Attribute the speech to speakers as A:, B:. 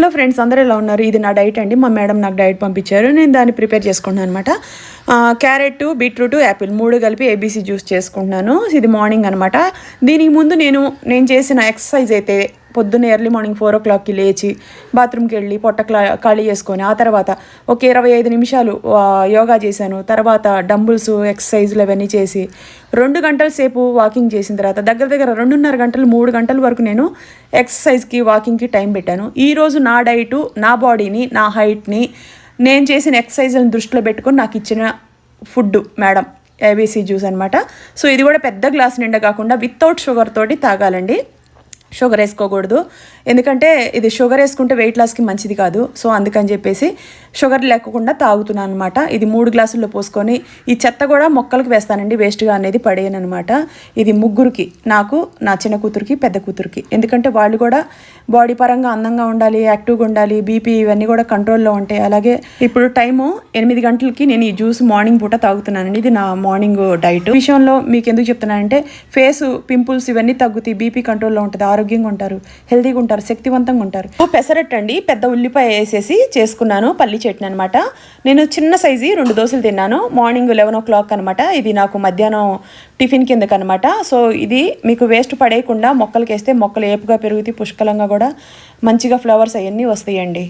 A: Hello friends, అందరూ ఎలా ఉన్నారు? ఇది నా డైట్ అండి. మా మేడం నాకు డైట్ పంపించారు. నేను దాన్ని ప్రిపేర్ చేసుకుంటున్నాను అనమాట. క్యారెట్, బీట్రూట్, యాపిల్ 3 కలిపి ఏబీసీ జ్యూస్ చేసుకుంటున్నాను. ఇది మార్నింగ్ అనమాట. దీనికి ముందు నేను చేసిన ఎక్సర్సైజ్ అయితే పొద్దున్న ఎర్లీ మార్నింగ్ 4 o'clockకి లేచి బాత్రూమ్కి వెళ్ళి పొట్ట ఖాళీ చేసుకొని ఆ తర్వాత ఒక 25 నిమిషాలు యోగా చేశాను. తర్వాత డంబుల్స్ ఎక్సర్సైజ్లు అవన్నీ చేసి 2 గంటల సేపు వాకింగ్ చేసిన తర్వాత దగ్గర 2.5 గంటలు 3 గంటల వరకు నేను ఎక్సర్సైజ్కి వాకింగ్కి టైం పెట్టాను. ఈరోజు నా డైటు, నా బాడీని, నా హైట్ని, నేను చేసిన ఎక్సర్సైజ్లను దృష్టిలో పెట్టుకొని నాకు ఇచ్చిన ఫుడ్ మేడం ఏబీసీ జ్యూస్ అనమాట. సో ఇది కూడా పెద్ద గ్లాస్ నిండా కాకుండా వితౌట్ షుగర్ తోటి తాగాలండి. షుగర్ వేసుకోకూడదు, ఎందుకంటే ఇది షుగర్ వేసుకుంటే వెయిట్ లాస్కి మంచిది కాదు. సో అందుకని చెప్పేసి షుగర్ లేకుండా తాగుతున్నాను అనమాట. ఇది 3 గ్లాసుల్లో పోసుకొని ఈ చెత్త కూడా మొక్కలకు వేస్తానండి, వేస్ట్గా అనేది పడేయను అనమాట. ఇది ముగ్గురికి, నాకు, నా చిన్న కూతురికి, పెద్ద కూతురికి, ఎందుకంటే వాళ్ళు కూడా బాడీ పరంగా అందంగా ఉండాలి, యాక్టివ్గా ఉండాలి, బీపీ ఇవన్నీ కూడా కంట్రోల్లో ఉంటాయి. అలాగే ఇప్పుడు టైము 8 గంటలకి నేను ఈ జ్యూస్ మార్నింగ్ పూట తాగుతున్నానండి. ఇది నా మార్నింగ్ డైట్. విషయంలో మీకు ఎందుకు చెప్తున్నానంటే ఫేస్ పింపుల్స్ ఇవన్నీ తగ్గుతాయి, బీపీ కంట్రోల్లో ఉంటుంది, ఆరోగ్యంగా ఉంటారు, హెల్తీగా ఉంటారు, శక్తివంతంగా ఉంటారు. పెసరట్టు అండి, పెద్ద ఉల్లిపాయ వేసేసి చేసుకున్నాను. పల్లి చట్నీ అనమాట. నేను చిన్న సైజు 2 దోశలు తిన్నాను. మార్నింగ్ 11 o'clock అనమాట. ఇది నాకు మధ్యాహ్నం టిఫిన్ కిందకి అనమాట. సో ఇది మీకు వేస్ట్ పడేయకుండా మొక్కలకి వేస్తే మొక్కలు ఏపుగా పెరుగుతాయి, పుష్కలంగా కూడా మంచిగా ఫ్లవర్స్ అవన్నీ వస్తాయండి.